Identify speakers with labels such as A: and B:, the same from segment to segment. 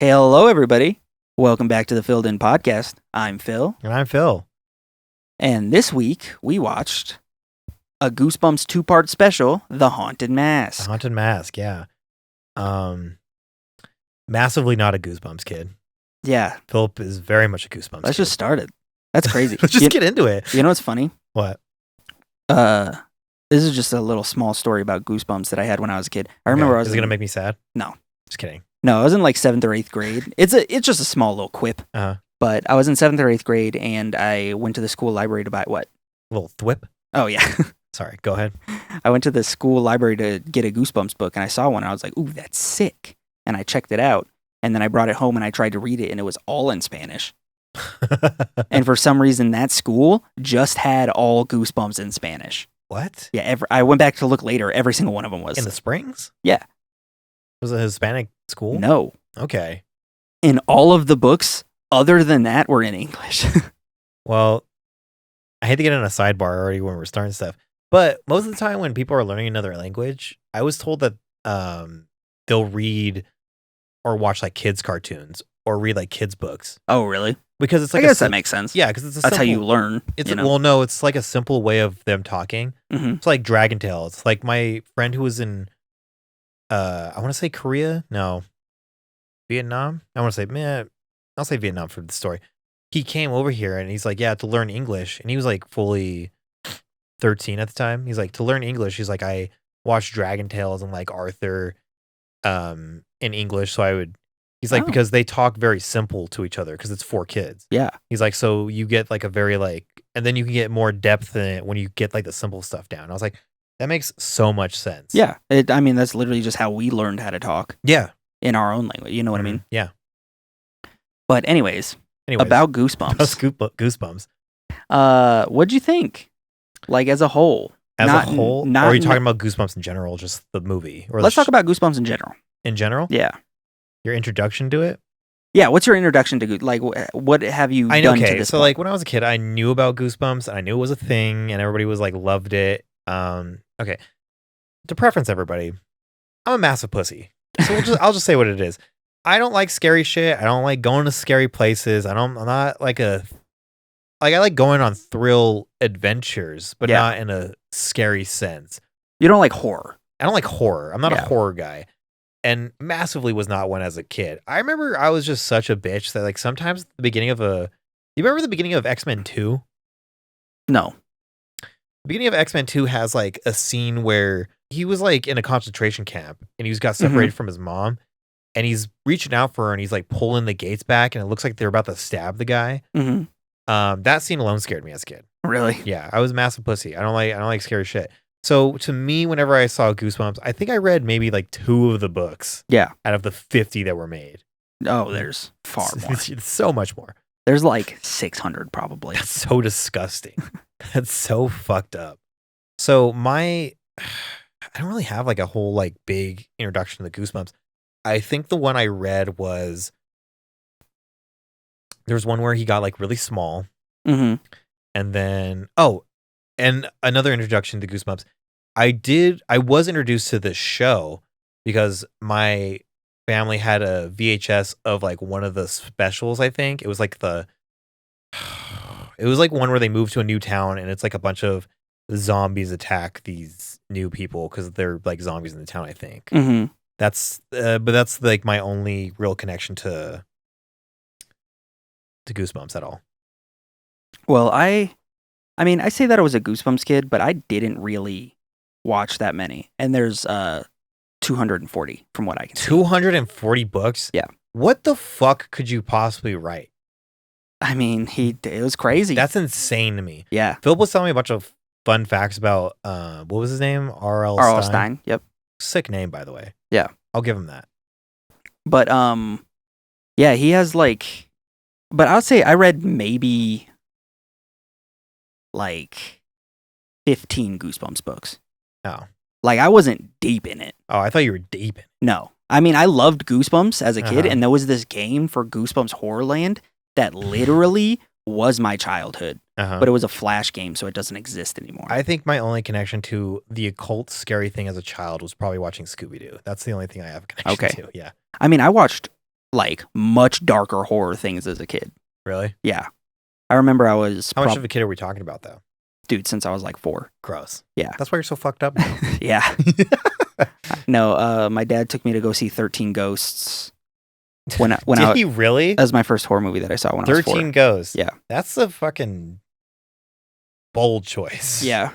A: Hello, everybody. Welcome back to the Filled In Podcast. I'm Phil.
B: And I'm Phil.
A: And this week, we watched a Goosebumps two-part special, The Haunted Mask.
B: The Haunted Mask, yeah. Massively not a Goosebumps kid.
A: Yeah.
B: Philip is very much a Goosebumps
A: Let's
B: kid.
A: just start it. That's crazy.
B: Let's just get into it.
A: You know what's funny?
B: What?
A: This is just a little small story about Goosebumps that I had when I was a kid. I remember I was
B: Is it going to make me sad?
A: No.
B: Just kidding.
A: No, I was in like 7th or 8th grade. It's just a small little quip.
B: Uh-huh.
A: But I was in 7th or 8th grade, and I went to the school library to buy what?
B: Little thwip?
A: Oh, yeah.
B: Sorry, go ahead.
A: I went to the school library to get a Goosebumps book, and I saw one, and I was like, ooh, that's sick. And I checked it out, and then I brought it home, and I tried to read it, and it was all in Spanish. And for some reason, that school just had all Goosebumps in Spanish.
B: What?
A: Yeah, I went back to look later. Every single one of them was.
B: In the Springs?
A: Yeah.
B: Was it a Hispanic school?
A: No.
B: Okay.
A: And all of the books, other than that, were in English.
B: Well, I hate to get in a sidebar already when we're starting stuff, but most of the time when people are learning another language, I was told that they'll read or watch like kids cartoons or read like kids books
A: Oh, really?
B: because it's like
A: I guess that makes sense.
B: yeah, because it's a
A: That's how
B: simple,
A: you learn.
B: It's
A: you know?
B: well, no, it's like a simple way of them talking.
A: Mhm.
B: It's like Dragon Tale. It's like my friend who was in I want to say Korea, no, Vietnam. I want to say I'll say Vietnam for the story. He came over here and he's like, yeah, to learn English, and he was like fully 13 at the time. He's like, to learn English, he's like, I watched Dragon Tales and like Arthur in English, so I would. He's like,
A: Oh.
B: because they talk very simple to each other because it's for kids.
A: Yeah.
B: He's like, so you get like a very like, and then you can get more depth in it when you get like the simple stuff down. I was like, that makes so much sense.
A: Yeah. I mean, that's literally just how we learned how to talk
B: Yeah.
A: in our own language. You know what I
B: Mhm.
A: mean?
B: Yeah.
A: But anyways,
B: Anyways,
A: about
B: about
A: Goosebumps.
B: Goosebumps.
A: What'd you think? Like as a whole?
B: As
A: Not-
B: a whole, or
A: not-
B: are you talking about Goosebumps in general, just the movie? Or
A: Let's talk about Goosebumps in general.
B: in general.
A: Yeah.
B: Your introduction to it.
A: Yeah. What's your introduction to like? What have you
B: I know.
A: done to
B: Okay,
A: this?
B: so
A: point?
B: like when I was a kid, I knew about Goosebumps and I knew it was a thing, and everybody was like loved it. Okay, to preference everybody, I'm a massive pussy, so I'll just say what it is. I don't like scary shit. I don't like going to scary places. I'm not like I like going on thrill adventures, but
A: Yeah.
B: not in a scary sense.
A: you don't like horror.
B: I don't like horror. I'm not
A: Yeah.
B: a horror guy. And massively was not one as a kid. I remember I was just such a bitch that like sometimes at the beginning of you remember the beginning of X-Men 2?
A: No.
B: The beginning of X-Men 2 has like a scene where he was like in a concentration camp and he got separated from his mom and he's reaching out for her and he's like pulling the gates back and it looks like they're about to stab the guy.
A: Hmm.
B: That scene alone scared me as a kid.
A: Really?
B: Yeah, I was a massive pussy. I don't like scary shit. So to me, whenever I saw Goosebumps, I think I read maybe like 2 of the books.
A: Yeah.
B: Out of the 50 that were made.
A: Oh, there's far more.
B: It's so much more.
A: There's like 600 probably.
B: That's so disgusting. That's so fucked up. So I don't really have like a whole like big introduction to the Goosebumps. I think the one I read was there's one where he got like really small.
A: Hmm.
B: And then, and another introduction to Goosebumps. I was introduced to this show because my family had a VHS of like one of the specials, I think. It was like one where they moved to a new town and it's like a bunch of zombies attack these new people because they're like zombies in the town, I think.
A: Hmm.
B: But that's like my only real connection to Goosebumps at all.
A: Well, I mean, I say that I was a Goosebumps kid, but I didn't really watch that many. And there's 240 from what I can see.
B: 240 books?
A: Yeah.
B: What the fuck could you possibly write?
A: I mean, it was crazy.
B: That's insane to me.
A: yeah.
B: Philip was telling me a bunch of fun facts about what was his name? R.L.
A: R.L. Stein. Yep.
B: Sick name, by the way.
A: Yeah.
B: I'll give him that.
A: But yeah, he has like, but I would say I read maybe like 15 Goosebumps books.
B: Oh.
A: Like I wasn't deep in it.
B: Oh, I thought you were deep in it.
A: No. I mean, I loved Goosebumps as a kid,
B: Uh-huh.
A: and there was this game for Goosebumps Horrorland that literally was my childhood.
B: Uh-huh.
A: But it was a Flash game, so it doesn't exist anymore.
B: I think my only connection to the occult scary thing as a child was probably watching Scooby-Doo. That's the only thing I have a connection
A: Okay.
B: to. Yeah.
A: I mean, I watched like much darker horror things as a kid.
B: Really?
A: Yeah. I remember I was
B: How much of a kid are we talking about, though?
A: dude since I was like 4.
B: Gross.
A: Yeah.
B: That's why you're so fucked up now.
A: Yeah. No, my dad took me to go see 13 Ghosts when
B: Did
A: I
B: he really?
A: that was my first horror movie that I saw when I was 4.
B: 13 Ghosts.
A: Yeah.
B: That's a fucking bold choice.
A: Yeah.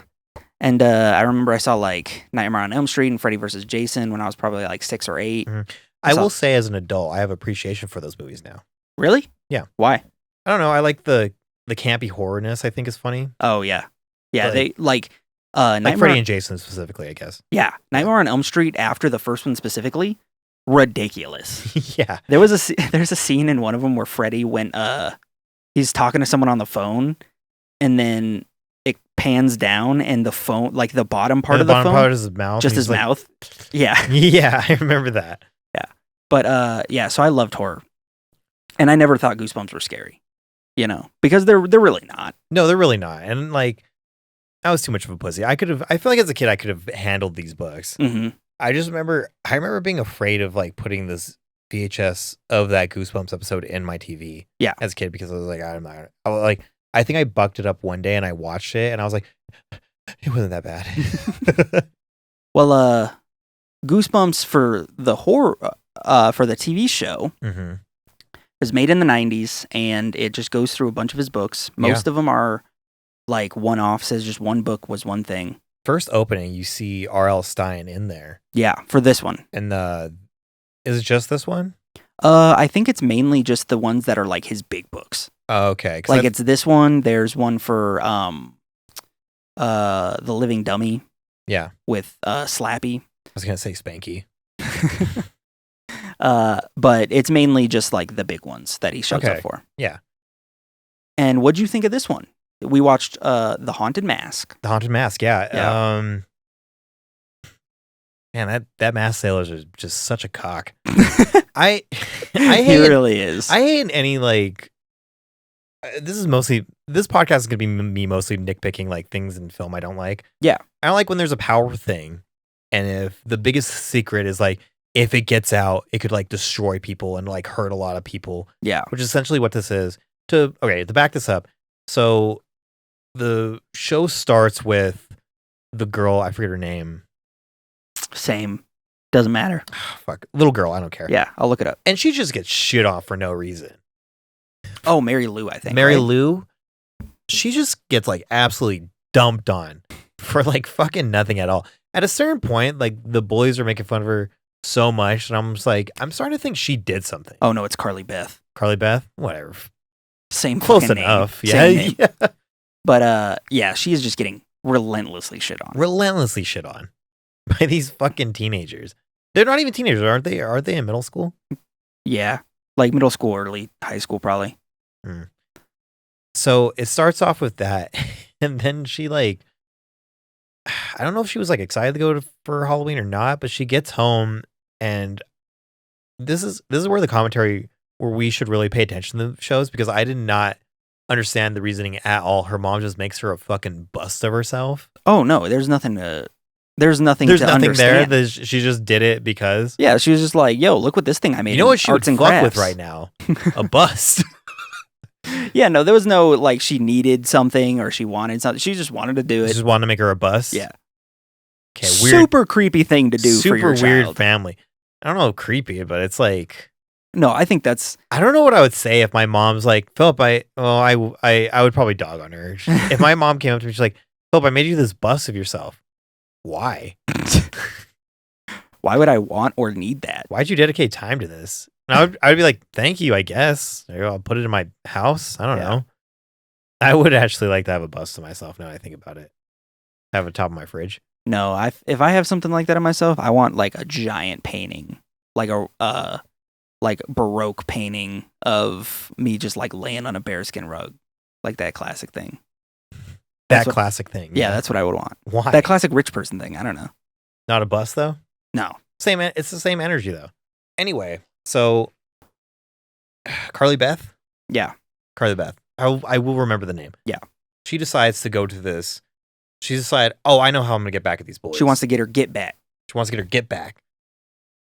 A: And I remember I saw like Nightmare on Elm Street and Freddy vs. Jason when I was probably like 6 or 8.
B: Mhm. I will say, as an adult, I have appreciation for those movies now.
A: Really?
B: Yeah.
A: Why?
B: I don't know. I like the campy horrorness. I think is funny.
A: Oh yeah. Yeah,
B: Like-
A: they like
B: Like
A: Nightmare
B: Freddy and Jason specifically, I guess.
A: Yeah, Nightmare on Elm Street after the first one specifically, ridiculous.
B: Yeah.
A: There's a scene in one of them where Freddy went he's talking to someone on the phone and then it pans down and the phone, like the bottom part
B: And
A: of
B: the
A: the
B: bottom
A: phone,
B: part is his mouth.
A: just
B: and
A: his
B: he's like-
A: mouth. Yeah.
B: Yeah, I remember that.
A: But yeah, so I loved horror. And I never thought Goosebumps were scary. You know, because they're really not.
B: No, they're really not. And like, I was too much of a pussy. I feel like as a kid, I could have handled these books.
A: Mhm.
B: I remember being afraid of like putting this VHS of that Goosebumps episode in my TV.
A: Yeah.
B: As a kid, because I was like, I think I bucked it up one day and I watched it and I was like, it wasn't that bad.
A: Well, Goosebumps for the horror for the TV show
B: Mm-hmm.
A: was made in the 90s and it just goes through a bunch of his books. Most of them are like one-offs, as just one book was one thing.
B: First opening, you see R.L. Stein in there.
A: Yeah, for this one.
B: And is it just this one?
A: I think it's mainly just the ones that are like his big books.
B: Oh, okay. 'Cause
A: Like it's this one, there's one for The Living Dummy
B: yeah,
A: with Slappy.
B: I was gonna say Spanky.
A: But it's mainly just like the big ones that he shows
B: Okay.
A: up for.
B: Yeah.
A: And what'd you think of this one? We watched The Haunted Mask.
B: The Haunted Mask, yeah.
A: Yeah.
B: Man, that mask sailor is just such a cock. I
A: He
B: hate
A: really is.
B: I hate any like. This podcast is gonna be me mostly nitpicking like things in film I don't like.
A: Yeah.
B: I don't like when there's a power thing, and if the biggest secret is like if it gets out, it could like destroy people and like hurt a lot of people.
A: Yeah.
B: Which is essentially what this is. To back this up, so the show starts with the girl, I forget her name.
A: Same. Doesn't matter.
B: Fuck, little girl, I don't care.
A: Yeah, I'll look it up.
B: And she just gets shit off for no reason.
A: Oh, Mary Lou, I think.
B: Mary
A: right?
B: Lou, she just gets like absolutely dumped on for like fucking nothing at all. At a certain point, like the boys are making fun of her so much, and I'm just like, I'm starting to think she did something.
A: Oh no, it's Carly Beth.
B: Carly Beth, whatever,
A: Same
B: close
A: fucking
B: enough.
A: name.
B: Yeah,
A: Same name.
B: yeah.
A: But yeah, she is just getting relentlessly shit on.
B: Relentlessly shit on by these fucking teenagers. They're not even teenagers, aren't they? Are they in middle school?
A: Yeah, like middle school, early high school, probably.
B: So it starts off with that, and then she like, I don't know if she was like excited to go for Halloween or not, but she gets home, and this is where the commentary where we should really pay attention to the shows, because I did not understand the reasoning at all. Her mom just makes her a fucking bust of herself.
A: Oh no, there's nothing to
B: There's
A: to
B: nothing
A: understand.
B: there. She just did it because.
A: Yeah, she was just like, "Yo, look what this thing I made."
B: You know
A: in
B: what she would
A: arts and
B: fuck
A: crafts.
B: with right now? A bust.
A: Yeah, no, there was no like she needed something or she wanted something. She just wanted to do
B: She
A: it.
B: just wanted to make her a bust.
A: Yeah.
B: Okay, weird.
A: Super creepy thing to do
B: Super
A: for your
B: weird
A: child.
B: family. I don't know, creepy, but it's like,
A: No, I think that's
B: I don't know what I would say if my mom's like, Philip, I would probably dog on her. If my mom came up to me, she's like, Philip, I made you this bust of yourself. Why?
A: why would I want or need that?
B: Why'd you dedicate time to this? And I would be like, thank you, I guess. There you go, I'll put it in my house. I don't
A: Yeah.
B: know. I would actually like to have a bust of myself now that I think about it. Have it top of my fridge.
A: No, if I have something like that of myself, I want like a giant painting, like a like Baroque painting of me just like laying on a bearskin rug, like that classic thing.
B: That
A: what-
B: classic thing.
A: Yeah, that's what I would want.
B: why.
A: That classic rich person thing. I don't know.
B: Not a bust though?
A: No.
B: It's the same energy though. Anyway, so Carly Beth?
A: Yeah.
B: Carly Beth. I will remember the name.
A: Yeah.
B: She decides to go to this. She decided, oh, I know how I'm gonna get back at these boys.
A: She wants to get her get back.
B: She wants to get her get back.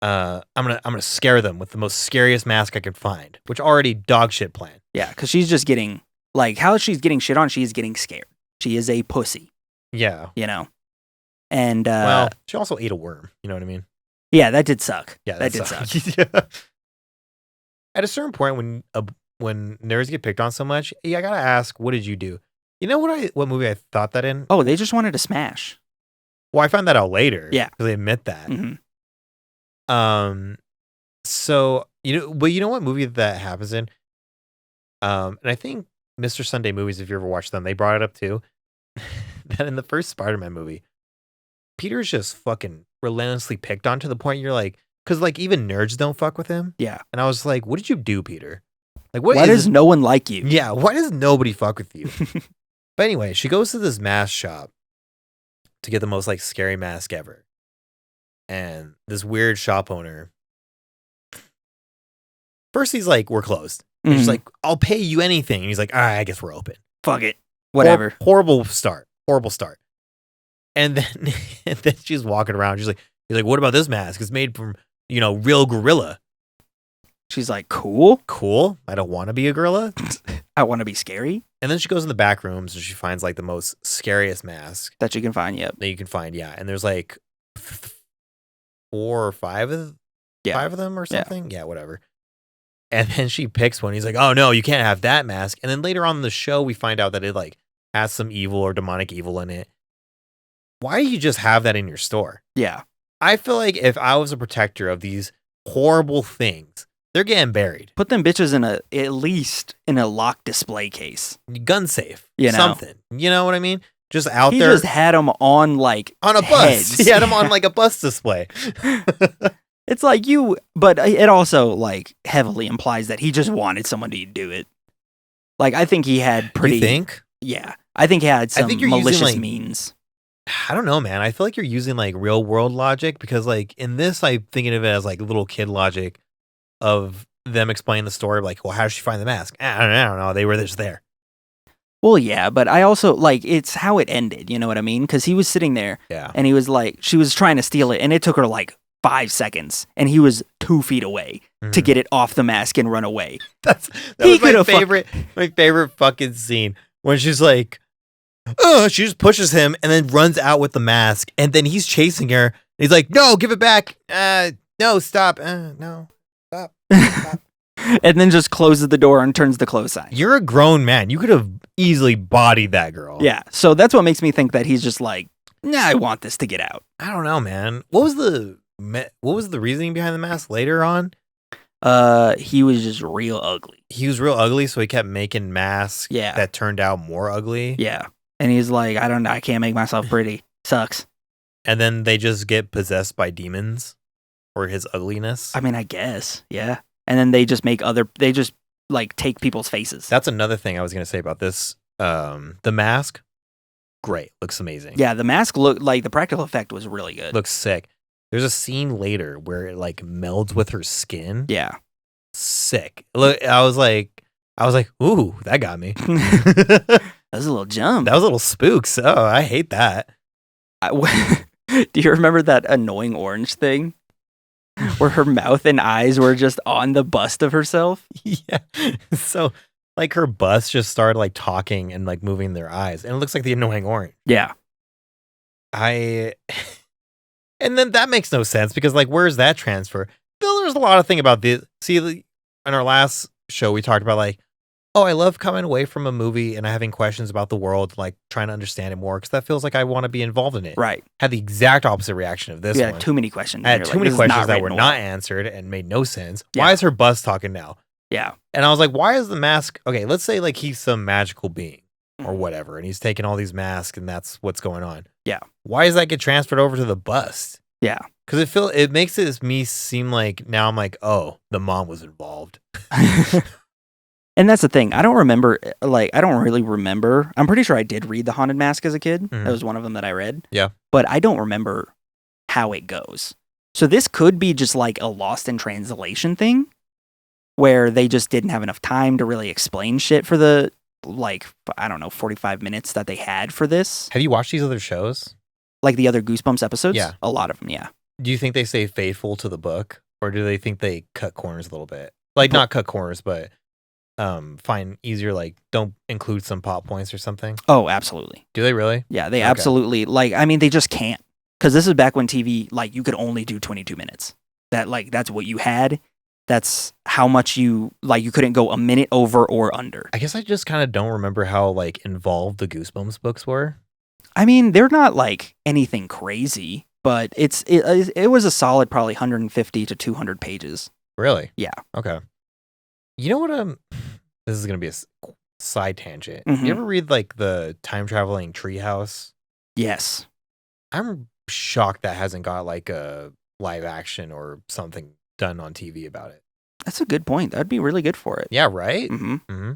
B: I'm gonna scare them with the most scariest mask I can find, which already dog shit plan.
A: Yeah, because she's just getting, like, how she's getting shit on, she's getting scared. She is a pussy,
B: Yeah.
A: you know? And,
B: Well, she also ate a worm. You know what I mean?
A: yeah, that did suck.
B: Yeah,
A: that did suck.
B: Yeah. At a certain point, when nerds get picked on so much, I gotta ask, what did you do? You know what movie I thought that in?
A: Oh, they just wanted to smash.
B: Well, I found that out later.
A: Yeah.
B: because they admit that.
A: hmm
B: So but you know what movie that happens in? And I think Mr. Sunday Movies, if you ever watched them, they brought it up too. That in the first Spider-Man movie, Peter's just fucking relentlessly picked on to the point you're like, because like even nerds don't fuck with him.
A: Yeah.
B: And I was like, what did you do, Peter? Like,
A: Why does no one like you?
B: Yeah, why does nobody fuck with you? But anyway, she goes to this mask shop to get the most like scary mask ever. And this weird shop owner, first he's like, we're closed. And she's
A: Mhm.
B: like, I'll pay you anything. And he's like, all right, I guess we're open.
A: Fuck it. Whatever.
B: Horrible start. Horrible start. And then, and then she's walking around. He's like, what about this mask? It's made from, real gorilla.
A: She's like, cool.
B: Cool. I don't want to be a gorilla.
A: I want to be scary.
B: And then she goes in the back rooms and she finds like the most scariest mask
A: That you can find. Yep.
B: that you can find. Yeah. And there's like 4 or 5 of
A: Yeah.
B: 5 of them or
A: Yeah.
B: something. Yeah, whatever. And then she picks one. He's like, oh no, you can't have that mask. And then later on in the show, we find out that it like has some evil or demonic evil in it. Why do you just have that in your store?
A: Yeah.
B: I feel like if I was a protector of these horrible things, they're getting buried.
A: Put them bitches at least in a locked display case.
B: Gun safe.
A: You know.
B: Something. You know what I mean? Just out
A: He
B: there
A: just had them on like
B: on a bus.
A: heads.
B: He had them on like a bus display.
A: It's like but it also like heavily implies that he just wanted someone to do it. Like I think he had pretty.
B: You think?
A: Yeah, I think he had some
B: think you're using,
A: malicious
B: like-
A: means.
B: I don't know, man. I feel like you're using like real world logic because like in this, I'm thinking of it as like little kid logic of them explaining the story. Like, well, how did she find the mask? I don't know. They were just there.
A: Well, yeah, but I also like it's how it ended. You know what I mean? Because he was sitting there
B: Yeah.
A: and he was like, she was trying to steal it, and it took her like 5 seconds, and he was 2 feet away to
B: Mhm.
A: get it off the mask and run away.
B: That
A: He
B: was my
A: could've
B: my favorite fucking scene when she's like, she just pushes him and then runs out with the mask, and then he's chasing her. And he's like, no, give it back. No, stop. No, stop.
A: And then just closes the door and turns the close sign.
B: You're a grown man. You could have easily bodied that girl.
A: Yeah, so that's what makes me think that he's just like, nah, I want this to get out.
B: I don't know, man. What was the reasoning behind the mask later on?
A: He was just real ugly.
B: He was real ugly, so he kept making masks
A: Yeah.
B: that turned out more ugly.
A: Yeah, and he's like, I can't make myself pretty. Sucks.
B: And then they just get possessed by demons or his ugliness.
A: I mean, I guess, yeah. And then they just they just like take people's faces.
B: That's another thing I was going to say about this. The mask, great. Looks amazing.
A: Yeah, the mask looked like the practical effect was really good.
B: Looks sick. There's a scene later where it like melds with her skin.
A: Yeah.
B: Sick. Look, I was like, ooh, that got me.
A: That was a little jump.
B: That was a little spooks. Oh, I hate that.
A: Do you remember that annoying orange thing? Where her mouth and eyes were just on the bust of herself?
B: Yeah. So like her bust just started like talking and like moving their eyes. And it looks like the annoying orange.
A: Yeah.
B: And then that makes no sense because like where's that transfer? There's a lot of thing about this. See, in our last show we talked about like, oh, I love coming away from a movie and having questions about the world, like trying to understand it more because that feels like I want to be involved in it.
A: Right.
B: Had the exact opposite reaction of this
A: Yeah,
B: one.
A: too many questions.
B: I had
A: You're
B: too
A: like,
B: many
A: this is
B: questions that
A: written
B: were
A: well.
B: not answered and made no sense.
A: Yeah.
B: Why is her bust talking now?
A: Yeah.
B: And I was like, why is the mask? Okay, let's say like he's some magical being or whatever, and he's taking all these masks and that's what's going on.
A: Yeah.
B: Why does that get transferred over to the bust?
A: Yeah.
B: Because it makes me seem like now I'm like, oh, the mom was involved.
A: And that's the thing. I don't really remember. I'm pretty sure I did read The Haunted Mask as a kid.
B: Mhm.
A: That was one of them that I read.
B: Yeah.
A: But I don't remember how it goes. So this could be just like a lost in translation thing where they just didn't have enough time to really explain shit for the, like, I don't know, 45 minutes that they had for this.
B: Have you watched these other shows?
A: Like the other Goosebumps episodes?
B: Yeah.
A: A lot of them, yeah.
B: Do you think they stay faithful to the book, or do they think they cut corners a little bit? Like, not cut corners, but find easier, like, don't include some pop points or something?
A: Oh, absolutely.
B: Do they really?
A: Yeah, they
B: Okay.
A: absolutely, like, I mean, they just can't. Because this is back when TV, like, you could only do 22 minutes. That's what you had. That's how much you couldn't go a minute over or under.
B: I guess I just kind of don't remember how, like, involved the Goosebumps books were.
A: I mean, they're not, like, anything crazy, but it was a solid probably 150 to 200 pages.
B: Really?
A: Yeah.
B: Okay. You know what? This is gonna be a side tangent.
A: Mhm.
B: You ever read like the time traveling Treehouse?
A: Yes.
B: I'm shocked that hasn't got like a live action or something done on TV about it.
A: That's a good point. That'd be really good for it.
B: Yeah, right.
A: Mm-hmm.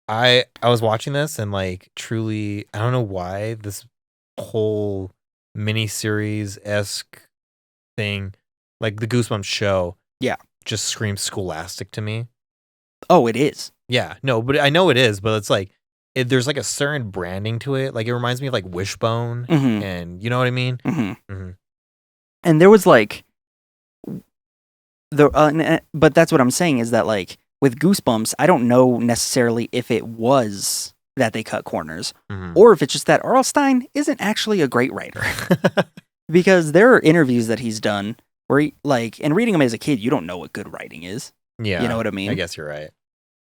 B: I was watching this and like truly, I don't know why this whole miniseries esque thing, like the Goosebumps show,
A: Yeah.
B: just screams scholastic to me.
A: Oh, it is.
B: Yeah, no, but I know it is, but it's like there's like a certain branding to it. Like it reminds me of like Wishbone,
A: Mm-hmm.
B: and you know what I mean.
A: Mm-hmm. And there was like but that's what I'm saying is that like with Goosebumps, I don't know necessarily if it was that they cut corners or if it's just that R.L. Stine isn't actually a great writer. Because there are interviews that he's done where he, like, and reading them as a kid, you don't know what good writing is.
B: Yeah,
A: You know what I mean?
B: I guess you're right.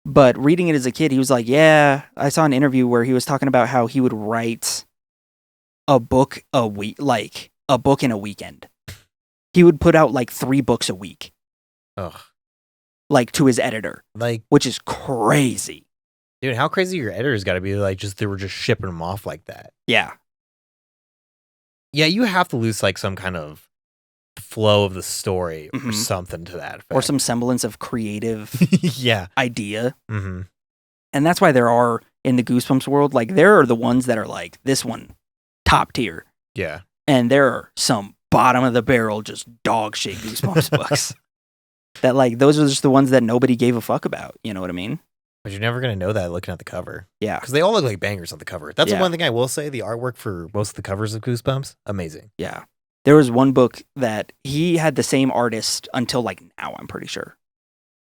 A: But reading it as a kid, he was like, yeah, I saw an interview where he was talking about how he would write a book a week, like a book in a weekend. He would put out like 3 books a week,
B: Ugh,
A: like to his editor,
B: like
A: which is crazy.
B: dude, how crazy your editors got to be? Like, just they were just shipping them off like that.
A: Yeah.
B: Yeah, you have to lose like some kind of flow of the story or
A: Mhm.
B: something to that effect.
A: Or some semblance of creative
B: yeah.
A: idea.
B: Mm-hmm.
A: And that's why there are, in the Goosebumps world, like there are the ones that are like, this one, top tier.
B: Yeah.
A: And there are some bottom of the barrel, just dog shit Goosebumps books. That like, those are just the ones that nobody gave a fuck about. You know what I mean?
B: But you're never gonna know that looking at the cover.
A: Yeah.
B: Because they all look like bangers on the cover. That's the
A: Yeah.
B: one thing I will say. The artwork for most of the covers of Goosebumps, amazing.
A: Yeah. There was one book that he had the same artist until like now, I'm pretty sure.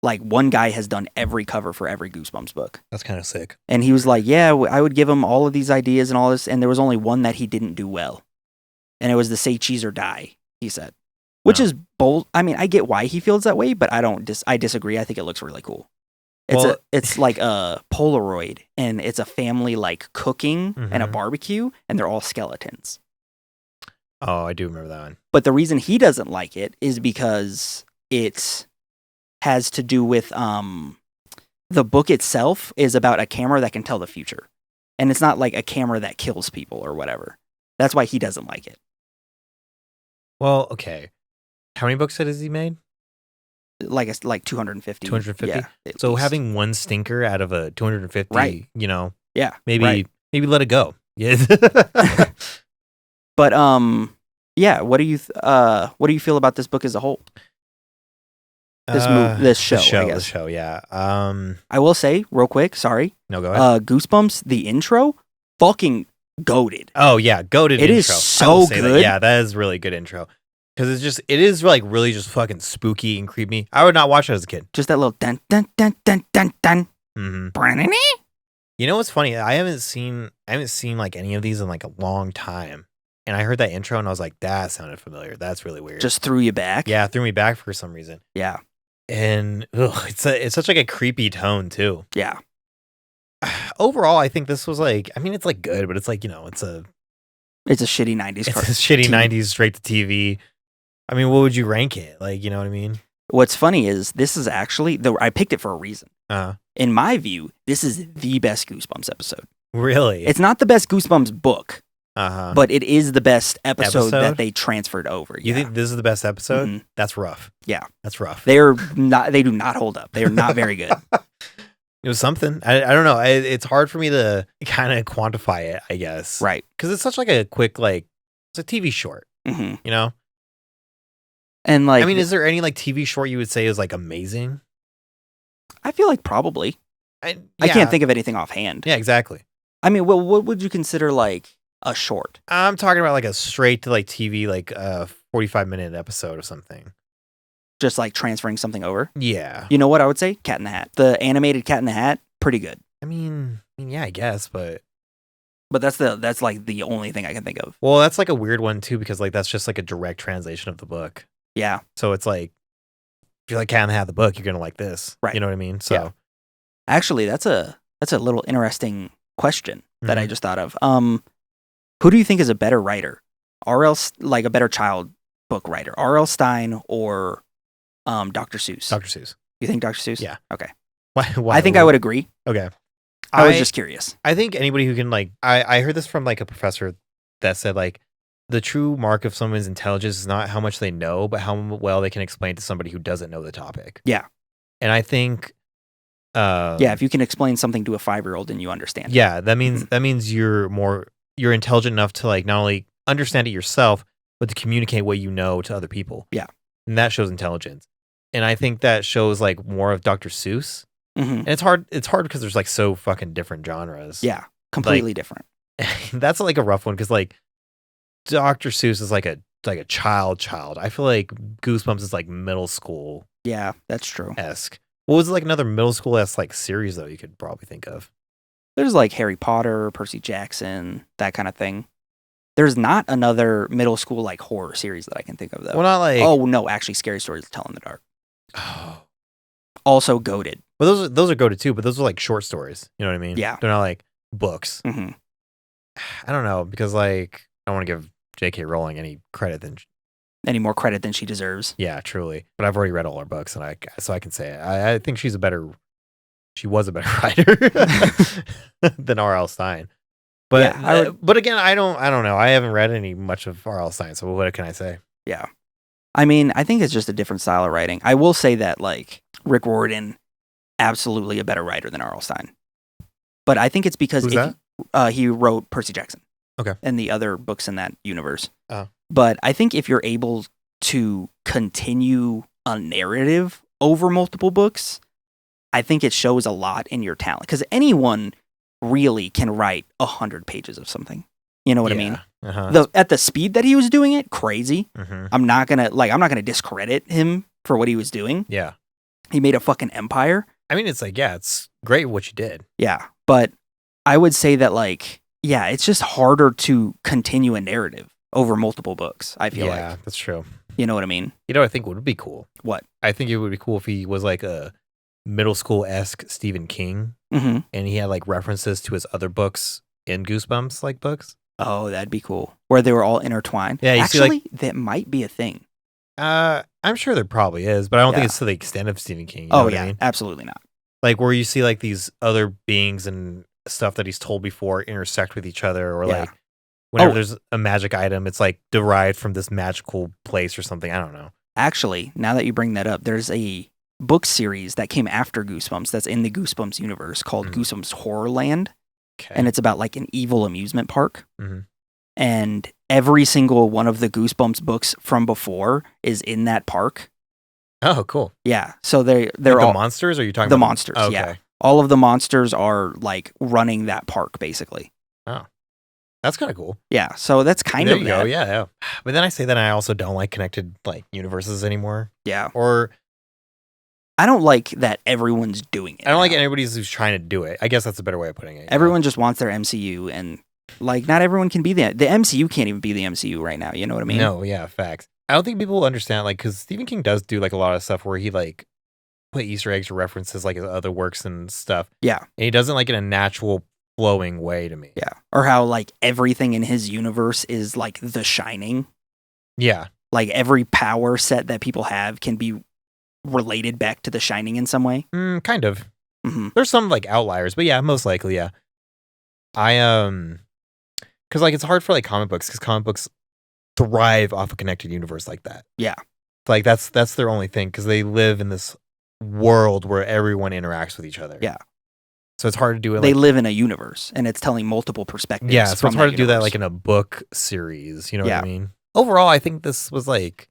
A: Like one guy has done every cover for every Goosebumps book.
B: That's kind of sick.
A: And he was like, yeah, I would give him all of these ideas and all this. And there was only one that he didn't do well. And it was the Say Cheese or Die, he said. Which
B: Oh.
A: is bold. I mean, I get why he feels that way, but I disagree. I think it looks really cool.
B: Well-
A: It's like a Polaroid, and it's a family like cooking and a
B: Mhm.
A: barbecue, and they're all skeletons.
B: Oh, I do remember that one.
A: But the reason he doesn't like it is because it has to do with the book itself is about a camera that can tell the future. And it's not like a camera that kills people or whatever. That's why he doesn't like it.
B: Well, okay. How many books has he made?
A: Like it's like 250.
B: 250?
A: Yeah, at
B: So
A: least.
B: having one stinker out of a 250,
A: Right.
B: you know,
A: Yeah.
B: maybe
A: right.
B: maybe let it go. Yeah.
A: But yeah, what do you feel about this book as a whole? This show, I guess.
B: The show, yeah.
A: I will say real quick, sorry.
B: No, go ahead.
A: Goosebumps, the intro, fucking goated.
B: Oh yeah, goated
A: It
B: intro.
A: is
B: I will
A: so
B: say that.
A: good.
B: Yeah, that is really good intro. Because it is like really just fucking spooky and creepy. I would not watch it as a kid.
A: Just that little dun dun dun dun dun dun.
B: Mm-hmm. You know what's funny? I haven't seen like any of these in like a long time. And I heard that intro and I was like, that sounded familiar. That's really weird.
A: Just threw you back.
B: yeah, it threw me back for some reason.
A: Yeah.
B: And it's such like a creepy tone too.
A: Yeah.
B: Overall, I think this was like, I mean, it's like good, but it's like, you know, it's a
A: shitty 90s
B: it's a
A: cartoon.
B: shitty 90s straight to TV. I mean, what would you rank it? Like, you know what I mean?
A: What's funny is this is actually I picked it for a reason.
B: Uh,
A: In my view, this is the best Goosebumps episode.
B: really?
A: It's not the best Goosebumps book,
B: Uh-huh.
A: but it is the best episode that
B: Episode?
A: they transferred over.
B: You
A: yeah.
B: think this is the best episode?
A: Mhm.
B: That's rough.
A: Yeah.
B: That's rough.
A: They do not hold up. They are not very good.
B: It was something. I don't know. It's hard for me to kind of quantify it, I guess.
A: Right.
B: Because it's such like a quick, like, it's a TV short,
A: Hmm.
B: you know?
A: And like,
B: I mean, is there any like TV short you would say is like amazing?
A: I feel like probably. I
B: Yeah.
A: can't think of anything offhand.
B: Yeah, exactly.
A: I mean, what would you consider like a short?
B: I'm talking about like a straight to like TV, like 45-minute episode or something.
A: Just like transferring something over.
B: Yeah.
A: You know what I would say? Cat in the Hat. The animated Cat in the Hat, pretty good.
B: I mean, yeah, I guess, but
A: that's like the only thing I can think of.
B: well, that's like a weird one too because like that's just like a direct translation of the book.
A: Yeah.
B: So it's like if you like Cat in the Hat the book, you're gonna like this.
A: Right.
B: You know what I mean? So
A: Yeah. Actually, that's a little interesting question that I
B: Mhm.
A: just thought of. Who do you think is a better writer? Like a better child book writer, R.L. Stein or Dr. Seuss?
B: Dr. Seuss.
A: You think Dr. Seuss?
B: Yeah.
A: Okay.
B: Why
A: I think I would agree.
B: Okay.
A: I was just curious.
B: I think anybody who can like I heard this from like a professor that said like the true mark of someone's intelligence is not how much they know, but how well they can explain to somebody who doesn't know the topic.
A: Yeah.
B: And I think
A: Yeah, if you can explain something to a 5-year-old and you understand. it.
B: yeah, that means you're intelligent enough to like not only understand it yourself, but to communicate what you know to other people.
A: Yeah.
B: And that shows intelligence. And I think that shows like more of Dr. Seuss.
A: Mhm.
B: And it's hard because there's like so fucking different genres.
A: Yeah, completely different.
B: That's like a rough one because like Dr. Seuss is like a child. I feel like Goosebumps is like middle school
A: Yeah, that's true.
B: esque. What was like another middle school esque like series though you could probably think of?
A: There's like Harry Potter, Percy Jackson, that kind of thing. There's not another middle school like horror series that I can think of though.
B: Well, not like
A: Oh no, actually, Scary Stories to Tell in the Dark.
B: oh.
A: Also goated.
B: Well, those are go-to too, but those are like short stories. You know what I mean?
A: Yeah.
B: They're not like books.
A: Hmm.
B: I don't know because like I don't want to give J.K. Rowling any credit than
A: Any more credit than she deserves.
B: yeah, truly. But I've already read all her books, and I can say it. I think she was a better writer than R.L. Stein. But
A: Yeah,
B: but again, I don't know. I haven't read any much of R.L. Stein, so what can I say?
A: Yeah. I mean, I think it's just a different style of writing. I will say that like Rick Riordan, absolutely a better writer than R.L. Stein. But I think it's because
B: Who's that?
A: He wrote Percy Jackson.
B: Okay.
A: And the other books in that universe.
B: Oh.
A: But I think if you're able to continue a narrative over multiple books, I think it shows a lot in your talent. Because anyone really can write 100 pages of something. You know what I mean?
B: Uh-huh.
A: At the speed that he was doing it, crazy.
B: Mhm.
A: I'm not gonna discredit him for what he was doing.
B: Yeah.
A: He made a fucking empire.
B: I mean, it's like, yeah, it's great what you did.
A: Yeah. But I would say that like, yeah, it's just harder to continue a narrative over multiple books, I feel
B: Yeah,
A: like.
B: that's true.
A: You know what I mean?
B: You know what I think would be cool?
A: What?
B: I think it would be cool if he was like a middle school-esque Stephen King,
A: Mm-hmm.
B: and he had like references to his other books in Goosebumps, like books.
A: Oh, that'd be cool. Where they were all intertwined.
B: Yeah, you see,
A: Actually,
B: like-
A: that might be a thing.
B: I'm sure there probably is, but I don't think
A: Yeah.
B: it's to the extent of Stephen King. You know
A: Oh
B: what
A: yeah,
B: I mean?
A: absolutely not.
B: Like where you see like these other beings and stuff that he's told before intersect with each other, or
A: Yeah.
B: like whenever
A: Oh.
B: there's a magic item, it's like derived from this magical place or something. I don't know.
A: Actually, now that you bring that up, there's a book series that came after Goosebumps that's in the Goosebumps universe called
B: Mhm.
A: Goosebumps Horrorland.
B: Okay.
A: And it's about like an evil amusement park.
B: Mhm.
A: And every single one of the Goosebumps books from before is in that park.
B: Oh, cool.
A: Yeah, so they're
B: Like the
A: all
B: monsters? Or are you talking
A: the
B: about
A: monsters.
B: Okay.
A: Yeah, all of the monsters are like running that park basically.
B: That's kind of cool.
A: Yeah, so that's kind
B: There
A: of
B: you go.
A: that.
B: Yeah. But then I say that I also don't like connected like universes anymore.
A: Yeah,
B: Or
A: I don't like that everyone's doing it.
B: I don't like
A: now.
B: anybody who's trying to do it. I guess that's a better way of putting it. you know?
A: Everyone just wants their MCU, and like not everyone can be the MCU can't even be the MCU right now. You know what I mean?
B: No, yeah, facts. I don't think people understand like because Stephen King does do like a lot of stuff where he like put Easter eggs or references like his other works and stuff.
A: Yeah,
B: And he doesn't like in a natural flowing way to me.
A: yeah. Or how like everything in his universe is like The Shining.
B: Yeah.
A: Like every power set that people have can be related back to The Shining in some way.
B: Kind of.
A: Hmm.
B: There's some like outliers, but yeah, most likely, yeah. I because like it's hard for like comic books because comic books thrive off a connected universe like that.
A: Yeah.
B: Like that's their only thing because they live in this world where everyone interacts with each other.
A: Yeah.
B: So it's hard to do it.
A: They
B: Like,
A: live in a universe, and it's telling multiple perspectives.
B: yeah, so
A: from
B: it's hard to do that
A: universe.
B: like in a book series. You know
A: Yeah.
B: what I mean? Overall, I think this was like it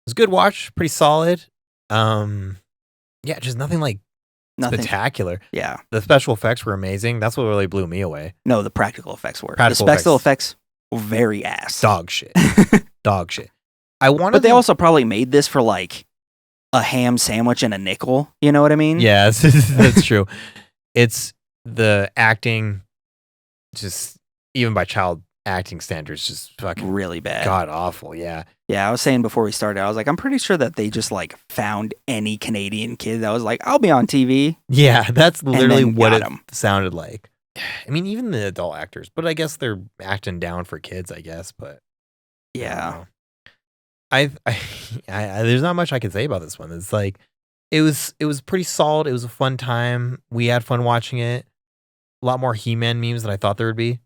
B: was a good watch, pretty solid. Yeah, just nothing like
A: Nothing.
B: spectacular.
A: Yeah.
B: The special effects were amazing. That's what really blew me away.
A: No, the practical effects were.
B: Practical
A: the special effects were very ass.
B: Dog shit. Dog shit. I wanted
A: But they
B: them-
A: also probably made this for like a ham sandwich and a nickel. You know what I mean?
B: Yeah, that's true. It's the acting, just even by child acting standards, just fucking
A: Really bad.
B: god awful. Yeah.
A: Yeah, I was saying before we started, I was like, I'm pretty sure that they just like found any Canadian kid that was like, I'll be on TV.
B: Yeah, that's literally
A: then
B: what
A: got
B: it
A: 'em.
B: sounded like. I mean, even the adult actors, but I guess they're acting down for kids, I guess. But I don't
A: Yeah.
B: know. I there's not much I can say about this one. It's like it was pretty solid. It was a fun time. We had fun watching it. A lot more He-Man memes than I thought there would be.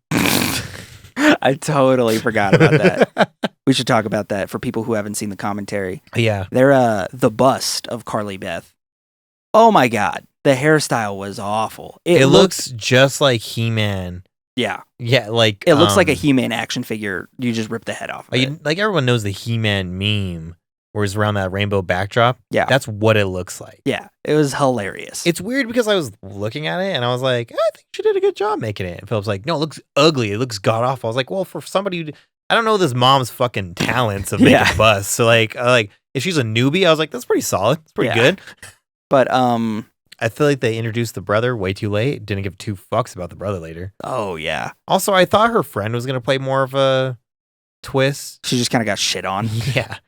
A: I totally forgot about that. We should talk about that for people who haven't seen the commentary.
B: Yeah.
A: They're the bust of Carly Beth. Oh my god, the hairstyle was awful.
B: It looks just like He-Man.
A: yeah.
B: Yeah, like
A: It looks like a He-Man action figure. You just rip the head off. Of it.
B: like everyone knows the He-Man meme, where it's around that rainbow backdrop.
A: Yeah.
B: That's what it looks like.
A: Yeah, it was hilarious.
B: It's weird because I was looking at it and I was like, I think she did a good job making it. And Philip's like, no, it looks ugly. It looks god awful. I was like, well, for somebody who, I don't know this mom's fucking talents of making
A: Yeah.
B: busts. So like if she's a newbie, I was like, that's pretty solid. It's pretty
A: Yeah.
B: good.
A: But
B: I feel like they introduced the brother way too late. Didn't give two fucks about the brother later.
A: oh yeah,
B: Also, I thought her friend was gonna play more of a twist.
A: she just kind of got shit on.
B: Yeah.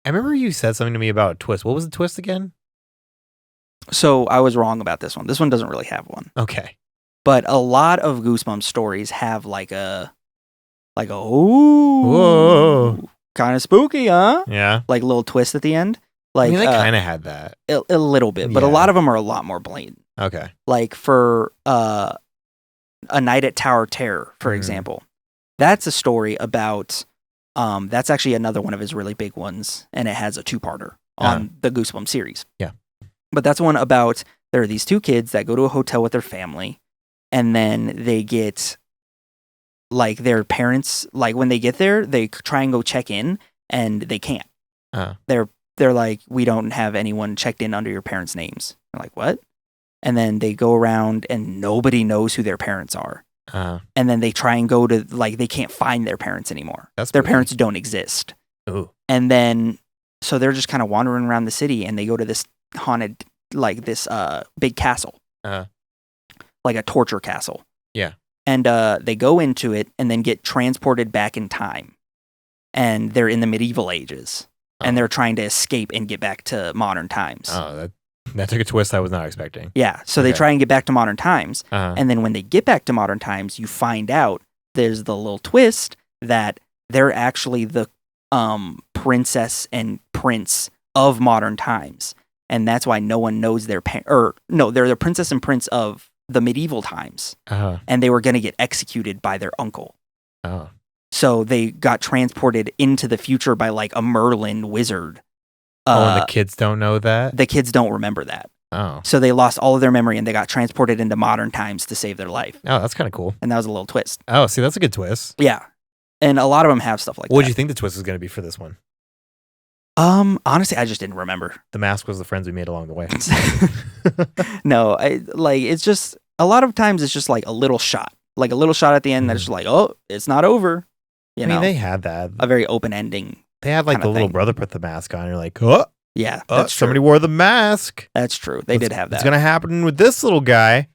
B: I remember you said something to me about a twist. What was the twist again?
A: So I was wrong about this one. This one doesn't really have one.
B: Okay.
A: But a lot of Goosebumps stories have like a ooh,
B: Whoa.
A: kind of spooky, huh?
B: Yeah.
A: Like little twist at the end. Like
B: I mean, they kind of had that.
A: a little bit, but a
B: Yeah.
A: lot of them are a lot more blatant.
B: Okay.
A: Like for A Night at Tower Terror, for
B: Mhm.
A: example. That's a story about that's actually another one of his really big ones, and it has a two-parter on the Goosebumps series.
B: Yeah.
A: But that's one about there are these two kids that go to a hotel with their family, and then they get like their parents, like when they get there, they try and go check in and they can't. They're like, we don't have anyone checked in under your parents' names. They're like, what? And then they go around and nobody knows who their parents are. And then they try and go to, like, they can't find their parents anymore.
B: That's
A: Their
B: pretty-
A: parents don't exist.
B: Ooh.
A: And then, so they're just kind of wandering around the city and they go to this haunted, like this big castle. Like a torture castle.
B: Yeah.
A: And they go into it and then get transported back in time. And they're in the medieval ages. And they're trying to escape and get back to modern times.
B: Oh, that took a twist I was not expecting.
A: Yeah. So they
B: Okay.
A: try and get back to modern times.
B: Uh-huh.
A: And then when they get back to modern times, you find out there's the little twist that they're actually the princess and prince of modern times. And that's why no one knows they're the princess and prince of the medieval times. And they were going to get executed by their uncle.
B: Oh.
A: So they got transported into the future by like a Merlin wizard.
B: And the kids don't know that?
A: The kids don't remember that.
B: Oh.
A: So they lost all of their memory and they got transported into modern times to save their life.
B: Oh, that's kind of cool.
A: And that was a little twist.
B: Oh, see, that's a good twist.
A: Yeah. And a lot of them have stuff like
B: What
A: that.
B: did you think the twist was going to be for this one?
A: Honestly, I just didn't remember.
B: The mask was the friends we made along the way.
A: No, it's just a lot of times it's just like a little shot at the end that's just like, oh, it's not over. You
B: I mean,
A: know,
B: they had that.
A: a very open ending.
B: They had like
A: kinda
B: the little
A: thing.
B: brother put the mask on. And you're like, oh,
A: Yeah, that's true.
B: somebody wore the mask.
A: That's true. They did have that.
B: It's going to happen with this little guy.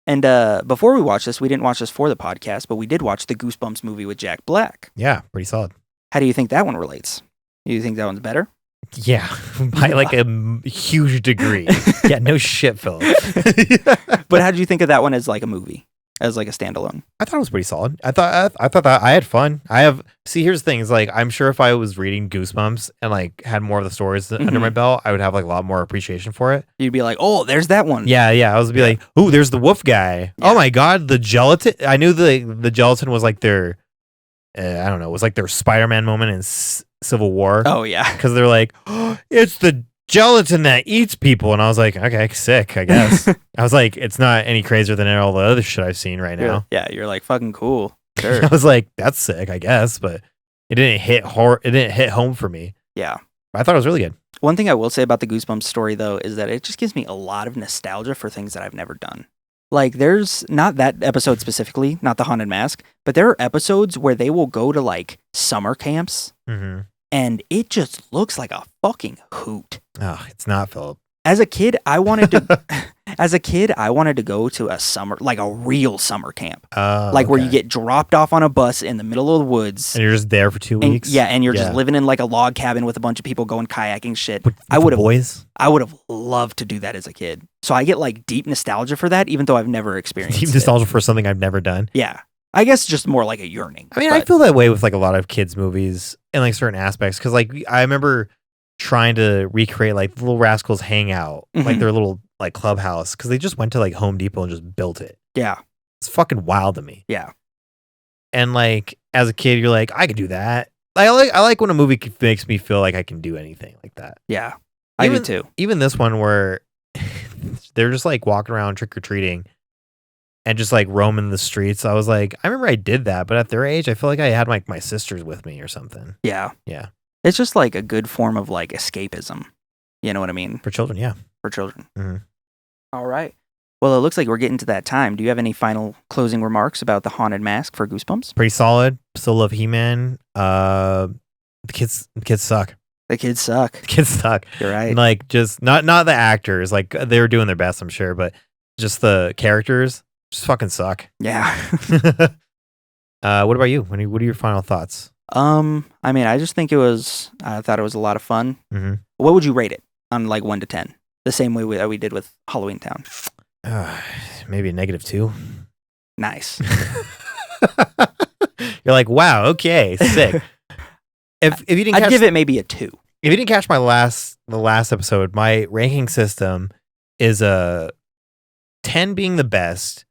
A: And before we watched this, we didn't watch this for the podcast, but we did watch the Goosebumps movie with Jack Black.
B: Yeah, pretty solid.
A: How do you think that one relates? Do you think that one's better?
B: Yeah, by like a huge degree. Yeah, no shit, Phil.
A: But how did you think of that one as like a movie, as like a standalone?
B: I thought it was pretty solid. I thought that I had fun. Here's the thing: is like I'm sure if I was reading Goosebumps and like had more of the stories under my belt, I would have like a lot more appreciation for it.
A: You'd be like, oh, there's that one.
B: Yeah. I was like, oh, there's the wolf guy.
A: Yeah.
B: Oh my god, the gelatin. I knew the gelatin was like their, I don't know, it was like their Spider-Man moment in Civil War.
A: Oh yeah.
B: Because they're like, oh, it's the gelatin that eats people, and I was like, okay, sick, I guess. I was like, it's not any crazier than all the other shit I've seen right now.
A: Yeah, you're like fucking cool. Sure.
B: I was like, that's sick, I guess, but it didn't hit It didn't hit home for me.
A: Yeah.
B: I thought it was really good.
A: One thing I will say about the Goosebumps story though is that it just gives me a lot of nostalgia for things that I've never done. Like, there's not that episode specifically, not the Haunted Mask, but there are episodes where they will go to like summer camps
B: Mm-hmm.
A: and it just looks like a fucking hoot.
B: Oh, it's not, Philip.
A: As a kid, I wanted to go to a summer, like a real summer camp. Like where you get dropped off on a bus in the middle of the woods.
B: and you're just there for 2
A: And,
B: weeks.
A: yeah, and you're just living in like a log cabin with a bunch of people going kayaking shit.
B: With
A: I would
B: the
A: have
B: boys.
A: I would have loved to do that as a kid. So I get like deep nostalgia for that, even though I've never experienced
B: Deep
A: it.
B: nostalgia for something I've never done.
A: Yeah. I guess just more like a yearning.
B: I mean, I
A: but-
B: feel that way with like a lot of kids' movies and like certain aspects. Because like I remember trying to recreate like Little Rascals Hangout, like
A: Mhm.
B: their little like clubhouse, because they just went to like Home Depot and just built it.
A: Yeah.
B: It's fucking wild to me.
A: Yeah.
B: And like as a kid, you're like, I could do that. I like when a movie makes me feel like I can do anything like that.
A: Yeah. I do too.
B: Even this one where they're just like walking around trick or treating and just like roaming the streets. I was like, I remember I did that, but at their age, I feel like I had like my sisters with me or something.
A: Yeah.
B: Yeah.
A: It's just like a good form of like escapism. You know what I mean?
B: For children, yeah.
A: For children.
B: Mhm.
A: All right. Well, it looks like we're getting to that time. Do you have any final closing remarks about the Haunted Mask for Goosebumps?
B: Pretty solid. Still love He-Man. The kids suck.
A: The kids suck.
B: The kids suck.
A: You're right.
B: And, like just not the actors. Like they were doing their best, I'm sure, but just the characters just fucking suck.
A: Yeah.
B: What about you? What are your final thoughts?
A: I mean, I just think I thought it was a lot of fun.
B: Mm-hmm.
A: What would you rate it on like 1 to 10? The same way we did with Halloween Town.
B: Maybe a -2.
A: Nice.
B: You're like, wow, okay, sick. If you didn't
A: I'd
B: catch,
A: give it maybe a 2.
B: if you didn't catch the last episode, my ranking system is a 10 being the best,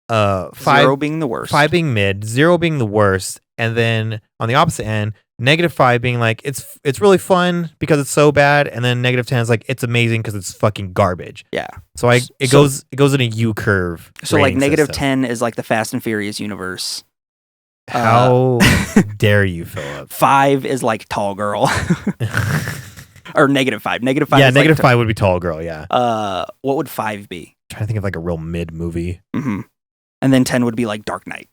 B: 5
A: 0 being the worst.
B: 5 being mid, 0 being the worst, and then on the opposite end, -5 being like it's really fun because it's so bad, and then -10 is like it's amazing because it's fucking garbage.
A: Yeah.
B: So it goes in a U curve.
A: So like
B: rating system.
A: -10 is like the Fast and Furious universe.
B: How dare you, Philip?
A: 5 is like Tall Girl. Or -5. -5
B: Yeah,
A: is like
B: -5 would be Tall Girl. Yeah.
A: what would 5 be?
B: Trying to think of like a real mid movie.
A: Mm-hmm. And then 10 would be like Dark Knight.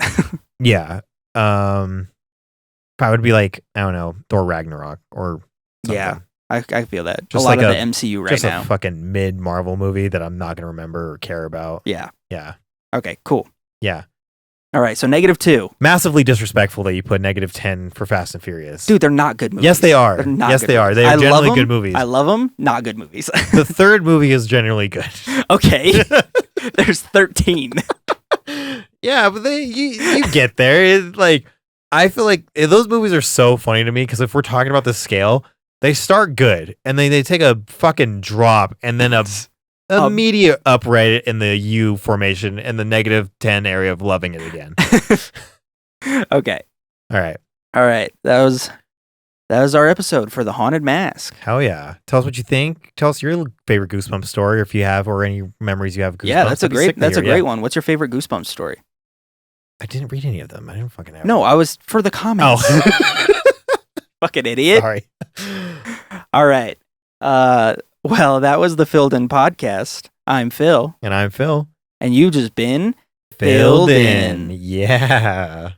B: Yeah. 5 would be like, I don't know, Thor Ragnarok or something.
A: Yeah, I feel that.
B: Just
A: a lot
B: like
A: of
B: a-
A: the MCU right
B: Just
A: now.
B: a fucking mid Marvel movie that I'm not going to remember or care about.
A: Yeah.
B: Yeah.
A: Okay, cool.
B: Yeah.
A: All right, so -2.
B: Massively disrespectful that you put -10 for Fast and Furious.
A: Dude, they're not good movies.
B: Yes, they are.
A: They're not
B: Yes,
A: good
B: they are.
A: movies.
B: They
A: I
B: are
A: love
B: generally
A: them.
B: good movies.
A: I love them. Not good movies.
B: The third movie is generally good.
A: Okay. There's 13.
B: Yeah, but you get there. It's like I feel like those movies are so funny to me because if we're talking about the scale, they start good and they take a fucking drop and then a immediate upright in the U formation and the -10 area of loving it again.
A: Okay.
B: All right.
A: All right. That was our episode for the Haunted Mask.
B: Hell yeah. Tell us what you think. Tell us your favorite Goosebumps story or if you have or any memories you have of Goosebumps.
A: Yeah, that's a
B: That'd be sick to hear,
A: great one. What's your favorite Goosebumps story?
B: I didn't read any of them. I didn't fucking have
A: No, I was for the comments.
B: Oh.
A: Fucking idiot.
B: Sorry.
A: All right. Well, that was the Filled In Podcast. I'm Phil.
B: And I'm Phil.
A: And you've just been
B: Filled in. Yeah.